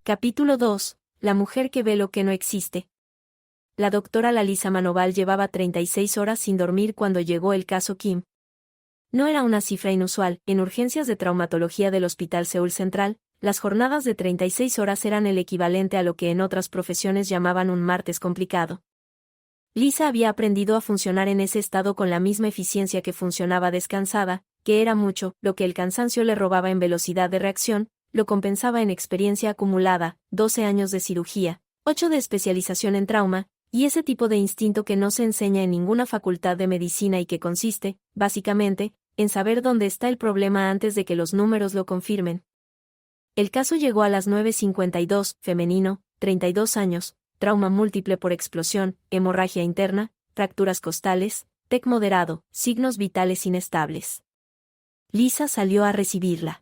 Capítulo 2. La mujer que ve lo que no existe. La doctora Lalisa Manoval llevaba 36 horas sin dormir cuando llegó el caso Kim. No era una cifra inusual. En urgencias de traumatología del Hospital Seúl Central, las jornadas de 36 horas eran el equivalente a lo que en otras profesiones llamaban un martes complicado. Lisa había aprendido a funcionar en ese estado con la misma eficiencia que funcionaba descansada, que era mucho. Lo que el cansancio le robaba en velocidad de reacción, lo compensaba en experiencia acumulada, 12 años de cirugía, 8 de especialización en trauma, y ese tipo de instinto que no se enseña en ninguna facultad de medicina y que consiste, básicamente, en saber dónde está el problema antes de que los números lo confirmen. El caso llegó a las 9:52, femenino, 32 años, trauma múltiple por explosión, hemorragia interna, fracturas costales, TEC moderado, signos vitales inestables. Lisa salió a recibirla.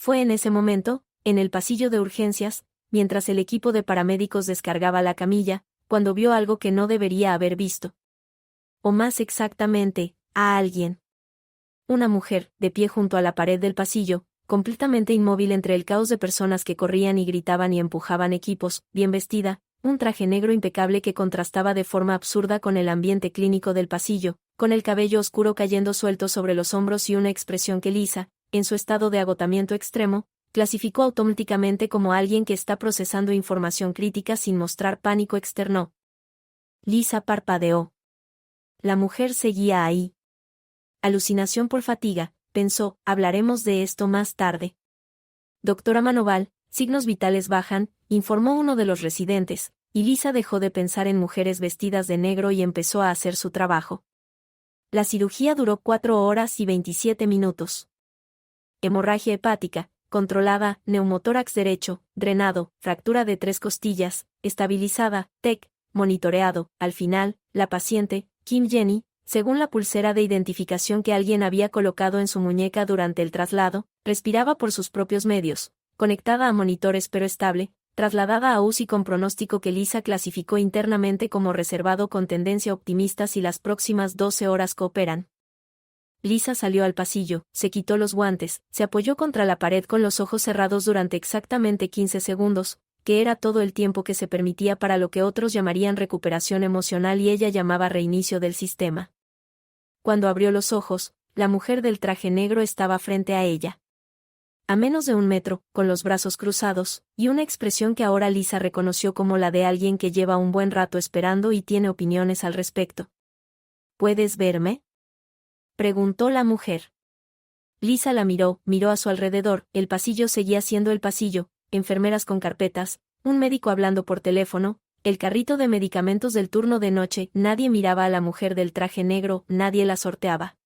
Fue en ese momento, en el pasillo de urgencias, mientras el equipo de paramédicos descargaba la camilla, cuando vio algo que no debería haber visto. O más exactamente, a alguien. Una mujer, de pie junto a la pared del pasillo, completamente inmóvil entre el caos de personas que corrían y gritaban y empujaban equipos, bien vestida, un traje negro impecable que contrastaba de forma absurda con el ambiente clínico del pasillo, con el cabello oscuro cayendo suelto sobre los hombros y una expresión que Lisa, en su estado de agotamiento extremo, clasificó automáticamente como alguien que está procesando información crítica sin mostrar pánico externo. Lisa parpadeó. La mujer seguía ahí. Alucinación por fatiga, pensó, hablaremos de esto más tarde. Doctora Manoval, signos vitales bajan, informó uno de los residentes, y Lisa dejó de pensar en mujeres vestidas de negro y empezó a hacer su trabajo. La cirugía duró 4 horas y 27 minutos. Hemorragia hepática, controlada, neumotórax derecho, drenado, fractura de 3 costillas, estabilizada, TEC, monitoreado. Al final, la paciente, Kim Jenny, según la pulsera de identificación que alguien había colocado en su muñeca durante el traslado, respiraba por sus propios medios, conectada a monitores pero estable, trasladada a UCI con pronóstico que Lisa clasificó internamente como reservado con tendencia optimista si las próximas 12 horas cooperan. Lisa salió al pasillo, se quitó los guantes, se apoyó contra la pared con los ojos cerrados durante exactamente 15 segundos, que era todo el tiempo que se permitía para lo que otros llamarían recuperación emocional y ella llamaba reinicio del sistema. Cuando abrió los ojos, la mujer del traje negro estaba frente a ella. A menos de 1 metro, con los brazos cruzados, y una expresión que ahora Lisa reconoció como la de alguien que lleva un buen rato esperando y tiene opiniones al respecto. ¿Puedes verme?, preguntó la mujer. Lisa la miró a su alrededor, el pasillo seguía siendo el pasillo, enfermeras con carpetas, un médico hablando por teléfono, el carrito de medicamentos del turno de noche, nadie miraba a la mujer del traje negro, nadie la sorteaba.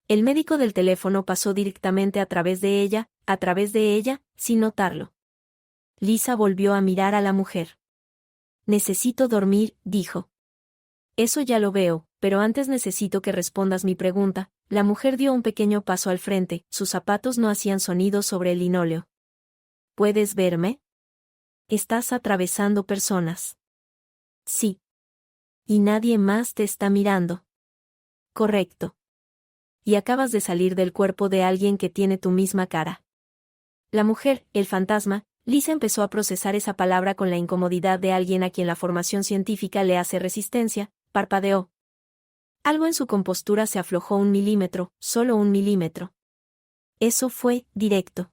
El médico del teléfono pasó directamente a través de ella, sin notarlo. Lisa volvió a mirar a la mujer. Necesito dormir, dijo. Eso ya lo veo, pero antes necesito que respondas mi pregunta. La mujer dio un pequeño paso al frente, sus zapatos no hacían sonido sobre el linóleo. ¿Puedes verme? Estás atravesando personas. Sí. Y nadie más te está mirando. Correcto. Y acabas de salir del cuerpo de alguien que tiene tu misma cara. La mujer, el fantasma, Lisa empezó a procesar esa palabra con la incomodidad de alguien a quien la formación científica le hace resistencia, parpadeó. Algo en su compostura se aflojó 1 milímetro, solo 1 milímetro. Eso fue directo.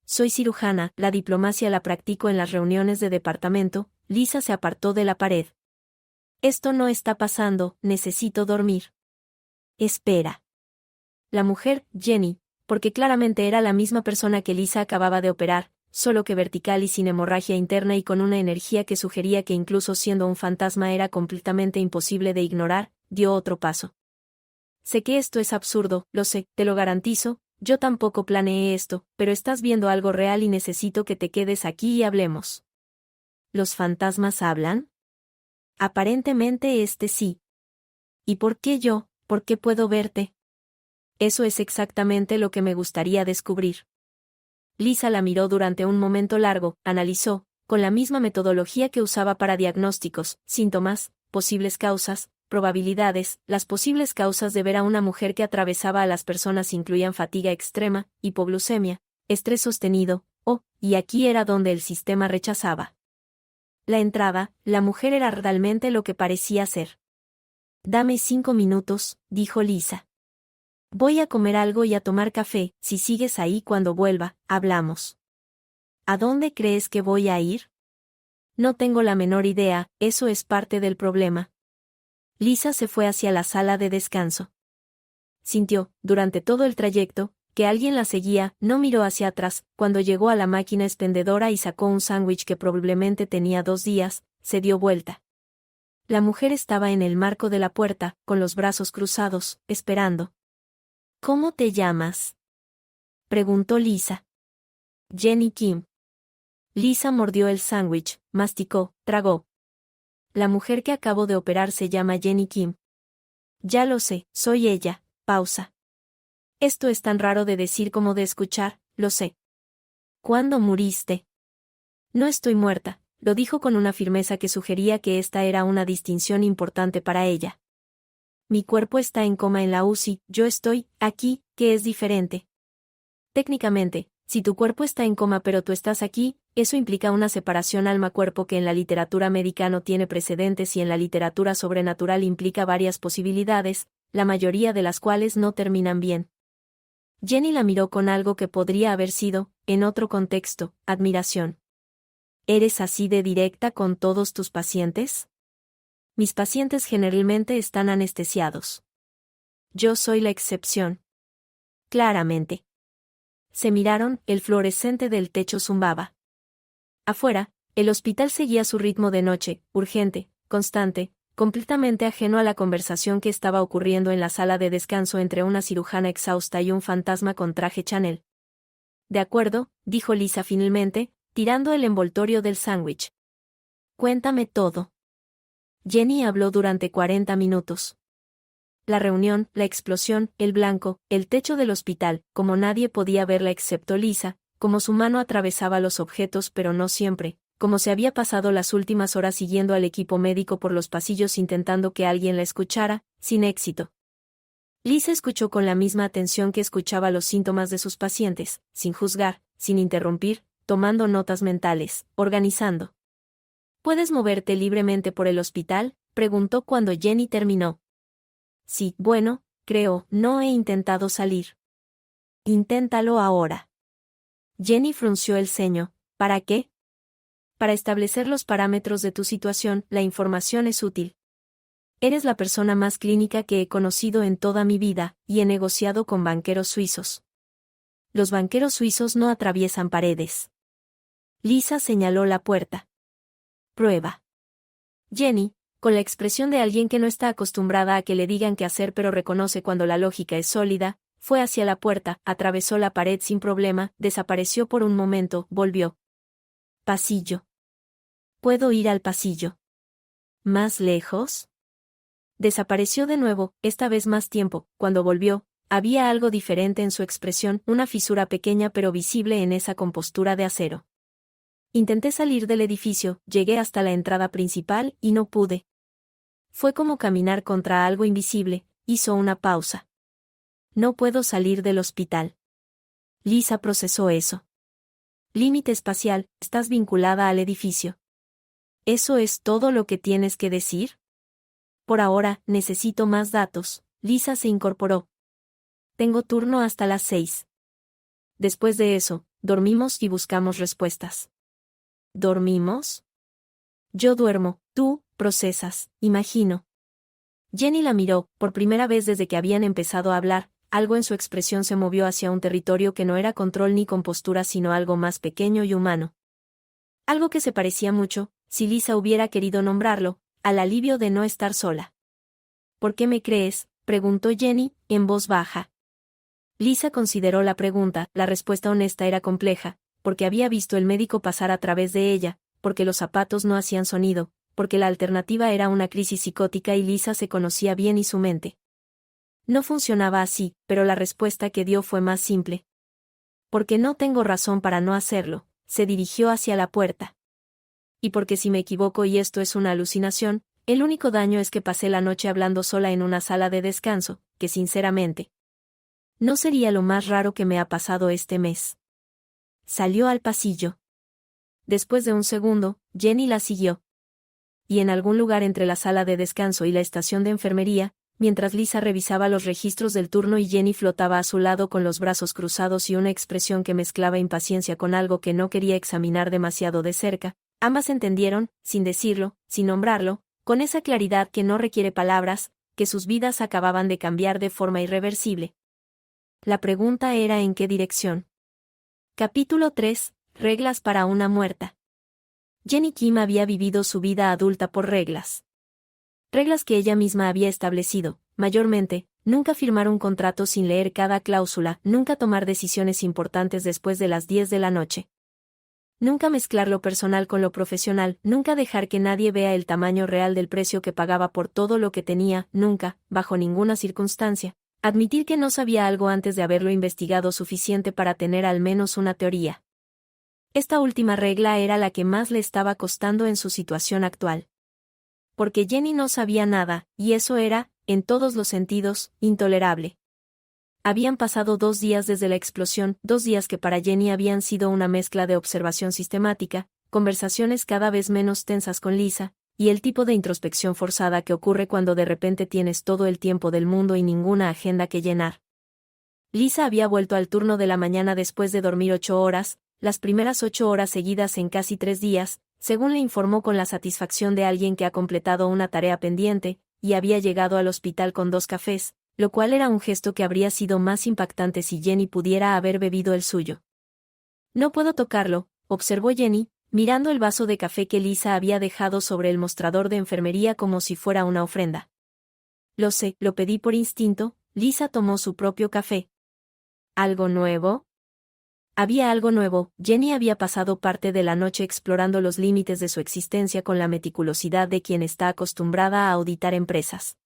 Soy cirujana, la diplomacia la practico en las reuniones de departamento. Lisa se apartó de la pared. Esto no está pasando, necesito dormir. Espera. La mujer, Jenny, porque claramente era la misma persona que Lisa acababa de operar, solo que vertical y sin hemorragia interna y con una energía que sugería que incluso siendo un fantasma era completamente imposible de ignorar, dio otro paso. Sé que esto es absurdo, lo sé, te lo garantizo, yo tampoco planeé esto, pero estás viendo algo real y necesito que te quedes aquí y hablemos. ¿Los fantasmas hablan? Aparentemente sí. ¿Y por qué yo? ¿Por qué puedo verte? Eso es exactamente lo que me gustaría descubrir. Lisa la miró durante un momento largo, analizó, con la misma metodología que usaba para diagnósticos, síntomas, posibles causas, probabilidades. Las posibles causas de ver a una mujer que atravesaba a las personas incluían fatiga extrema, hipoglucemia, estrés sostenido, Oh, y aquí era donde el sistema rechazaba la entrada. La mujer era realmente lo que parecía ser. Dame 5 minutos, dijo Lisa. Voy a comer algo y a tomar café. Si sigues ahí cuando vuelva, hablamos. ¿A dónde crees que voy a ir? No tengo la menor idea, eso es parte del problema. Lisa se fue hacia la sala de descanso. Sintió, durante todo el trayecto, que alguien la seguía. No miró hacia atrás. Cuando llegó a la máquina expendedora y sacó un sándwich que probablemente tenía 2 días, se dio vuelta. La mujer estaba en el marco de la puerta, con los brazos cruzados, esperando. ¿Cómo te llamas?, preguntó Lisa. Jenny Kim. Lisa mordió el sándwich, masticó, tragó. La mujer que acabo de operar se llama Jenny Kim. Ya lo sé, soy ella. Pausa. Esto es tan raro de decir como de escuchar, lo sé. ¿Cuándo muriste? No estoy muerta, lo dijo con una firmeza que sugería que esta era una distinción importante para ella. Mi cuerpo está en coma en la UCI, yo estoy aquí, que es diferente. Técnicamente, si tu cuerpo está en coma pero tú estás aquí, eso implica una separación alma-cuerpo que en la literatura médica no tiene precedentes y en la literatura sobrenatural implica varias posibilidades, la mayoría de las cuales no terminan bien. Jenny la miró con algo que podría haber sido, en otro contexto, admiración. ¿Eres así de directa con todos tus pacientes? Mis pacientes generalmente están anestesiados. Yo soy la excepción. Claramente. Se miraron, el fluorescente del techo zumbaba. Afuera, el hospital seguía su ritmo de noche, urgente, constante, completamente ajeno a la conversación que estaba ocurriendo en la sala de descanso entre una cirujana exhausta y un fantasma con traje Chanel. De acuerdo, dijo Lisa finalmente, tirando el envoltorio del sándwich. Cuéntame todo. Jenny habló durante 40 minutos. La reunión, la explosión, el blanco, el techo del hospital, como nadie podía verla excepto Lisa, como su mano atravesaba los objetos pero no siempre, como se había pasado las últimas horas siguiendo al equipo médico por los pasillos intentando que alguien la escuchara, sin éxito. Lisa escuchó con la misma atención que escuchaba los síntomas de sus pacientes, sin juzgar, sin interrumpir, tomando notas mentales, organizando. ¿Puedes moverte libremente por el hospital?, preguntó cuando Jenny terminó. Sí, bueno, creo, no he intentado salir. Inténtalo ahora. Jenny frunció el ceño. ¿Para qué? Para establecer los parámetros de tu situación, la información es útil. Eres la persona más clínica que he conocido en toda mi vida, y he negociado con banqueros suizos. Los banqueros suizos no atraviesan paredes. Lisa señaló la puerta. Prueba. Jenny, con la expresión de alguien que no está acostumbrada a que le digan qué hacer pero reconoce cuando la lógica es sólida, fue hacia la puerta, atravesó la pared sin problema, desapareció por un momento, volvió. Pasillo. ¿Puedo ir al pasillo? ¿Más lejos? Desapareció de nuevo, esta vez más tiempo. Cuando volvió, había algo diferente en su expresión, una fisura pequeña pero visible en esa compostura de acero. Intenté salir del edificio, llegué hasta la entrada principal y no pude. Fue como caminar contra algo invisible, hizo una pausa. No puedo salir del hospital. Lisa procesó eso. Límite espacial, estás vinculada al edificio. ¿Eso es todo lo que tienes que decir? Por ahora, necesito más datos. Lisa se incorporó. Tengo turno hasta las 6. Después de eso, dormimos y buscamos respuestas. ¿Dormimos? Yo duermo, tú, procesas, imagino. Jenny la miró, por primera vez desde que habían empezado a hablar, algo en su expresión se movió hacia un territorio que no era control ni compostura sino algo más pequeño y humano. Algo que se parecía mucho, si Lisa hubiera querido nombrarlo, al alivio de no estar sola. ¿Por qué me crees?, preguntó Jenny, en voz baja. Lisa consideró la pregunta, la respuesta honesta era compleja, porque había visto el médico pasar a través de ella, porque los zapatos no hacían sonido, porque la alternativa era una crisis psicótica y Lisa se conocía bien y su mente. No funcionaba así, pero la respuesta que dio fue más simple. Porque no tengo razón para no hacerlo, se dirigió hacia la puerta. Y porque si me equivoco y esto es una alucinación, el único daño es que pasé la noche hablando sola en una sala de descanso, que sinceramente no sería lo más raro que me ha pasado este mes. salió al pasillo. Después de un segundo, Jenny la siguió. Y en algún lugar entre la sala de descanso y la estación de enfermería, mientras Lisa revisaba los registros del turno y Jenny flotaba a su lado con los brazos cruzados y una expresión que mezclaba impaciencia con algo que no quería examinar demasiado de cerca, ambas entendieron, sin decirlo, sin nombrarlo, con esa claridad que no requiere palabras, que sus vidas acababan de cambiar de forma irreversible. La pregunta era en qué dirección. Capítulo 3. Reglas para una muerta. Jenny Kim había vivido su vida adulta por reglas. Reglas que ella misma había establecido, mayormente, nunca firmar un contrato sin leer cada cláusula, nunca tomar decisiones importantes después de las 10 de la noche. Nunca mezclar lo personal con lo profesional, nunca dejar que nadie vea el tamaño real del precio que pagaba por todo lo que tenía, nunca, bajo ninguna circunstancia, admitir que no sabía algo antes de haberlo investigado suficiente para tener al menos una teoría. Esta última regla era la que más le estaba costando en su situación actual. Porque Jenny no sabía nada, y eso era, en todos los sentidos, intolerable. Habían pasado 2 días desde la explosión, 2 días que para Jenny habían sido una mezcla de observación sistemática, conversaciones cada vez menos tensas con Lisa, y el tipo de introspección forzada que ocurre cuando de repente tienes todo el tiempo del mundo y ninguna agenda que llenar. Lisa había vuelto al turno de la mañana después de dormir 8 horas, las primeras 8 horas seguidas en casi 3 días, según le informó con la satisfacción de alguien que ha completado una tarea pendiente, y había llegado al hospital con 2 cafés, lo cual era un gesto que habría sido más impactante si Jenny pudiera haber bebido el suyo. No puedo tocarlo, observó Jenny, mirando el vaso de café que Lisa había dejado sobre el mostrador de enfermería como si fuera una ofrenda. Lo sé, lo pedí por instinto. Lisa tomó su propio café. ¿Algo nuevo? Había algo nuevo. Jenny había pasado parte de la noche explorando los límites de su existencia con la meticulosidad de quien está acostumbrada a auditar empresas.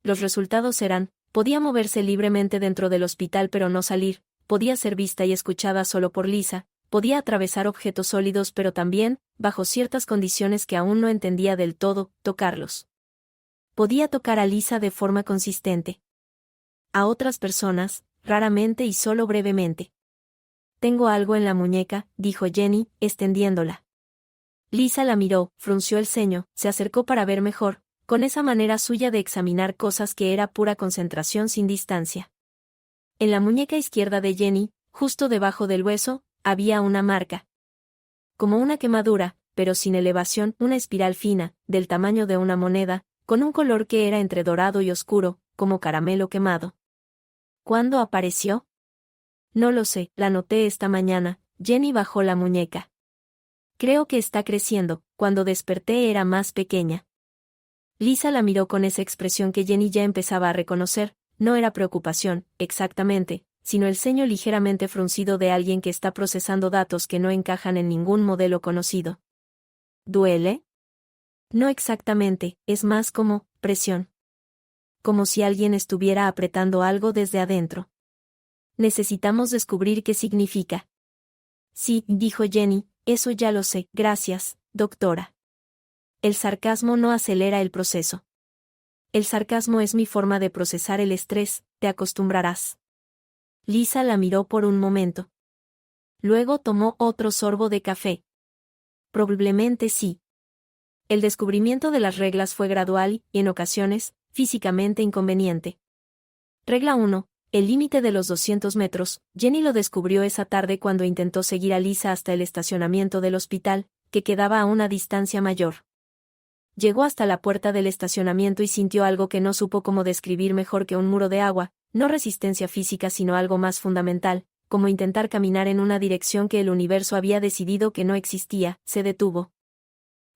Los resultados eran: podía moverse libremente dentro del hospital pero no salir, podía ser vista y escuchada solo por Lisa, podía atravesar objetos sólidos pero también, bajo ciertas condiciones que aún no entendía del todo, tocarlos. Podía tocar a Lisa de forma consistente. A otras personas, raramente y solo brevemente. Tengo algo en la muñeca, dijo Jenny, extendiéndola. Lisa la miró, frunció el ceño, se acercó para ver mejor, con esa manera suya de examinar cosas que era pura concentración sin distancia. En la muñeca izquierda de Jenny, justo debajo del hueso, había una marca. Como una quemadura, pero sin elevación, una espiral fina, del tamaño de una moneda, con un color que era entre dorado y oscuro, como caramelo quemado. ¿Cuándo apareció? No lo sé, la noté esta mañana. Jenny bajó la muñeca. Creo que está creciendo. Cuando desperté era más pequeña. Lisa la miró con esa expresión que Jenny ya empezaba a reconocer. No era preocupación, exactamente, sino el ceño ligeramente fruncido de alguien que está procesando datos que no encajan en ningún modelo conocido. ¿Duele? No exactamente, es más como presión. Como si alguien estuviera apretando algo desde adentro. Necesitamos descubrir qué significa. Sí, dijo Jenny, eso ya lo sé, gracias, doctora. El sarcasmo no acelera el proceso. El sarcasmo es mi forma de procesar el estrés, te acostumbrarás. Lisa la miró por un momento. Luego tomó otro sorbo de café. Probablemente sí. El descubrimiento de las reglas fue gradual y, en ocasiones, físicamente inconveniente. Regla 1. El límite de los 200 metros. Jenny lo descubrió esa tarde cuando intentó seguir a Lisa hasta el estacionamiento del hospital, que quedaba a una distancia mayor. Llegó hasta la puerta del estacionamiento y sintió algo que no supo cómo describir mejor que un muro de agua, no resistencia física sino algo más fundamental, como intentar caminar en una dirección que el universo había decidido que no existía. Se detuvo.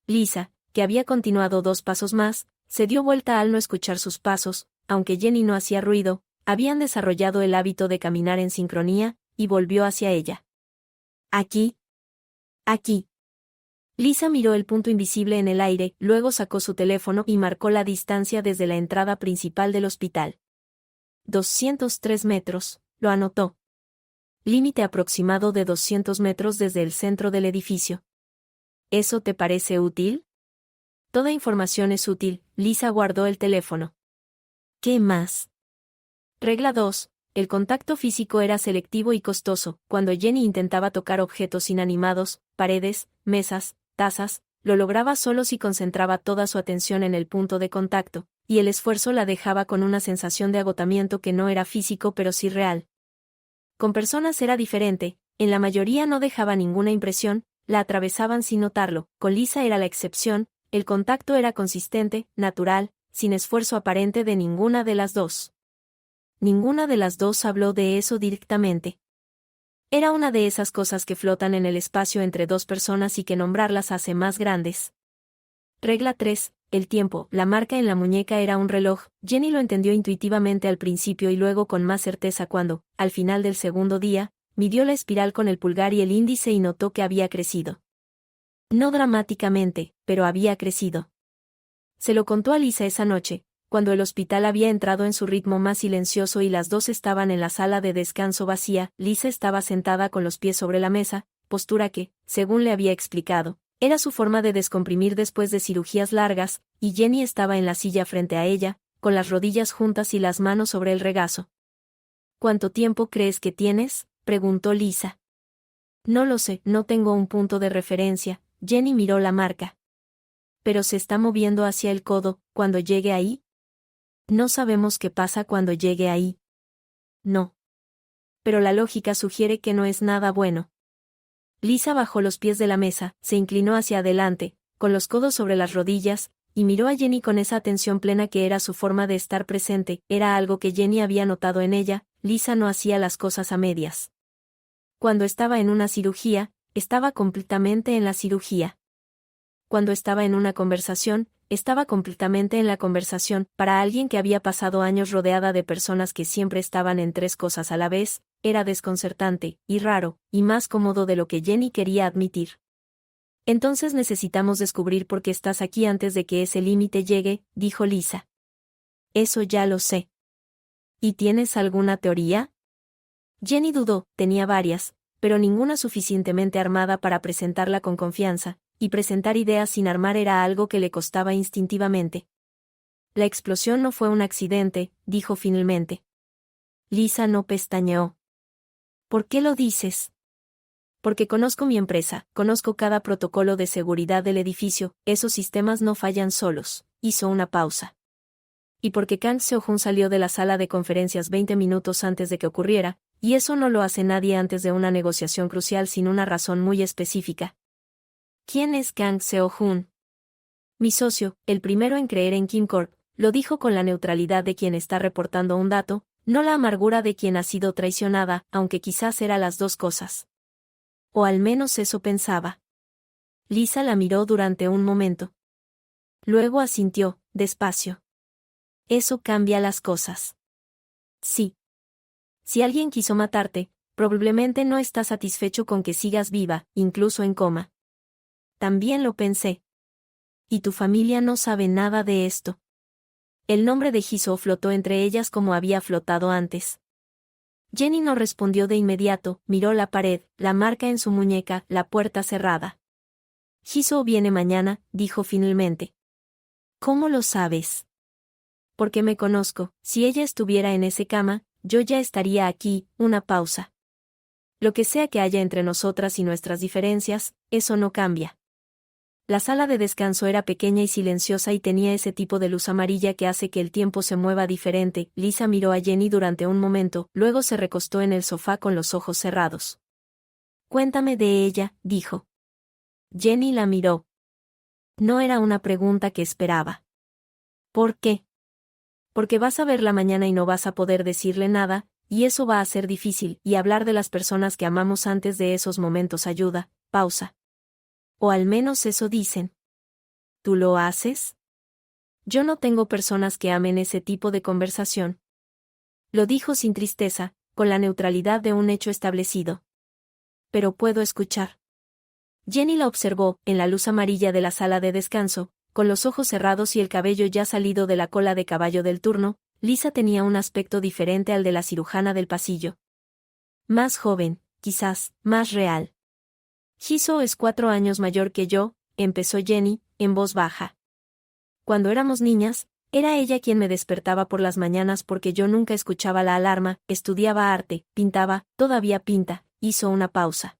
Lisa, que había continuado 2 pasos más, se dio vuelta al no escuchar sus pasos, aunque Jenny no hacía ruido. Habían desarrollado el hábito de caminar en sincronía, y volvió hacia ella. Aquí. Aquí. Lisa miró el punto invisible en el aire, luego sacó su teléfono y marcó la distancia desde la entrada principal del hospital. 203 metros, lo anotó. Límite aproximado de 200 metros desde el centro del edificio. ¿Eso te parece útil? Toda información es útil. Lisa guardó el teléfono. ¿Qué más? Regla 2. el contacto físico era selectivo y costoso. Cuando Jenny intentaba tocar objetos inanimados, paredes, mesas, tazas, lo lograba solo si concentraba toda su atención en el punto de contacto, y el esfuerzo la dejaba con una sensación de agotamiento que no era físico pero sí real. Con personas era diferente, en la mayoría no dejaba ninguna impresión, la atravesaban sin notarlo. Con Lisa era la excepción, el contacto era consistente, natural, sin esfuerzo aparente de ninguna de las dos. Ninguna de las dos habló de eso directamente. Era una de esas cosas que flotan en el espacio entre dos personas y que nombrarlas hace más grandes. Regla 3. El tiempo. La marca en la muñeca era un reloj. Jenny lo entendió intuitivamente al principio y luego con más certeza cuando, al final del segundo día, midió la espiral con el pulgar y el índice y notó que había crecido. No dramáticamente, pero había crecido. Se lo contó a Lisa esa noche, cuando el hospital había entrado en su ritmo más silencioso y las dos estaban en la sala de descanso vacía. Lisa estaba sentada con los pies sobre la mesa, postura que, según le había explicado, era su forma de descomprimir después de cirugías largas, y Jenny estaba en la silla frente a ella, con las rodillas juntas y las manos sobre el regazo. ¿Cuánto tiempo crees que tienes?, preguntó Lisa. No lo sé, no tengo un punto de referencia. Jenny miró la marca. ¿Pero se está moviendo hacia el codo, cuando llegue ahí? No sabemos qué pasa cuando llegue ahí. No. Pero la lógica sugiere que no es nada bueno. Lisa bajó los pies de la mesa, se inclinó hacia adelante, con los codos sobre las rodillas, y miró a Jenny con esa atención plena que era su forma de estar presente. Era algo que Jenny había notado en ella. Lisa no hacía las cosas a medias. Cuando estaba en una cirugía, estaba completamente en la cirugía. Cuando estaba en una conversación, estaba completamente en la conversación. Para alguien que había pasado años rodeada de personas que siempre estaban en tres cosas a la vez, era desconcertante, y raro, y más cómodo de lo que Jenny quería admitir. Entonces necesitamos descubrir por qué estás aquí antes de que ese límite llegue, dijo Lisa. Eso ya lo sé. ¿Y tienes alguna teoría? Jenny dudó, tenía varias, pero ninguna suficientemente armada para presentarla con confianza, y presentar ideas sin armar era algo que le costaba instintivamente. La explosión no fue un accidente, dijo finalmente. Lisa no pestañeó. ¿Por qué lo dices? Porque conozco mi empresa, conozco cada protocolo de seguridad del edificio, esos sistemas no fallan solos. Hizo una pausa. Y porque Kang Seo-Jun salió de la sala de conferencias 20 minutos antes de que ocurriera, y eso no lo hace nadie antes de una negociación crucial sin una razón muy específica. ¿Quién es Kang Seo-Jun? Mi socio, el primero en creer en Kim Corp, lo dijo con la neutralidad de quien está reportando un dato, no la amargura de quien ha sido traicionada, aunque quizás era las dos cosas. O al menos eso pensaba. Lisa la miró durante un momento. Luego asintió, despacio. Eso cambia las cosas. Sí. Si alguien quiso matarte, probablemente no está satisfecho con que sigas viva, incluso en coma. También lo pensé. Y tu familia no sabe nada de esto. El nombre de Jisoo flotó entre ellas como había flotado antes. Jenny no respondió de inmediato, miró la pared, la marca en su muñeca, la puerta cerrada. Jisoo viene mañana, dijo finalmente. ¿Cómo lo sabes? Porque me conozco, si ella estuviera en ese cama, yo ya estaría aquí. Una pausa. Lo que sea que haya entre nosotras y nuestras diferencias, eso no cambia. La sala de descanso era pequeña y silenciosa y tenía ese tipo de luz amarilla que hace que el tiempo se mueva diferente. Lisa miró a Jenny durante un momento, luego se recostó en el sofá con los ojos cerrados. Cuéntame de ella, dijo. Jenny la miró. No era una pregunta que esperaba. ¿Por qué? Porque vas a verla mañana y no vas a poder decirle nada, y eso va a ser difícil, y hablar de las personas que amamos antes de esos momentos ayuda. Pausa. O al menos eso dicen. ¿Tú lo haces? Yo no tengo personas que amen ese tipo de conversación. Lo dijo sin tristeza, con la neutralidad de un hecho establecido. Pero puedo escuchar. Jenny la observó, en la luz amarilla de la sala de descanso, con los ojos cerrados y el cabello ya salido de la cola de caballo del turno. Lisa tenía un aspecto diferente al de la cirujana del pasillo. Más joven, quizás, más real. Jisoo es 4 años mayor que yo, empezó Jenny, en voz baja. Cuando éramos niñas, Era ella quien me despertaba por las mañanas porque yo nunca escuchaba la alarma, estudiaba arte, pintaba, todavía pinta, hizo una pausa.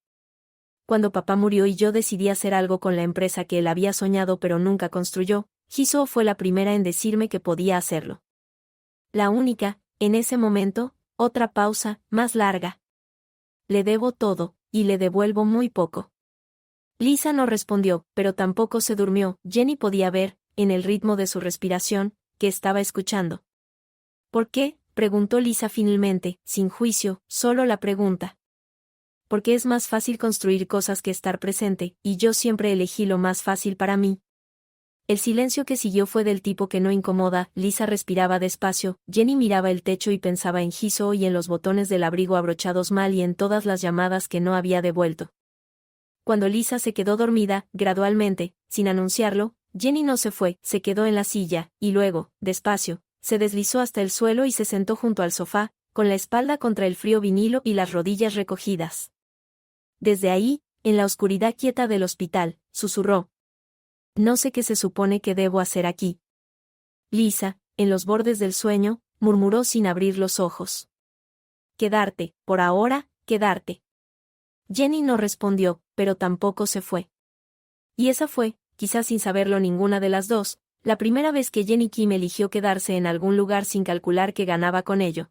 Cuando papá murió y yo decidí hacer algo con la empresa que él había soñado pero nunca construyó, Jisoo fue la primera en decirme que podía hacerlo. La única, en ese momento, otra pausa, más larga. Le debo todo, y le devuelvo muy poco. Lisa no respondió, pero tampoco se durmió. Jenny podía ver, en el ritmo de su respiración, que estaba escuchando. ¿Por qué?, preguntó Lisa finalmente, sin juicio, solo la pregunta. Porque es más fácil construir cosas que estar presente, y yo siempre elegí lo más fácil para mí. El silencio que siguió fue del tipo que no incomoda. Lisa respiraba despacio, Jenny miraba el techo y pensaba en Jisoo y en los botones del abrigo abrochados mal y en todas las llamadas que no había devuelto. Cuando Lisa se quedó dormida, gradualmente, sin anunciarlo, Jenny no se fue, se quedó en la silla, y luego, despacio, se deslizó hasta el suelo y se sentó junto al sofá, con la espalda contra el frío vinilo y las rodillas recogidas. Desde ahí, en la oscuridad quieta del hospital, susurró. No sé qué se supone que debo hacer aquí. Lisa, en los bordes del sueño, murmuró sin abrir los ojos. Quedarte, por ahora, quedarte. Jenny no respondió, pero tampoco se fue. Y esa fue, quizás sin saberlo ninguna de las dos, la primera vez que Jenny Kim eligió quedarse en algún lugar sin calcular que ganaba con ello.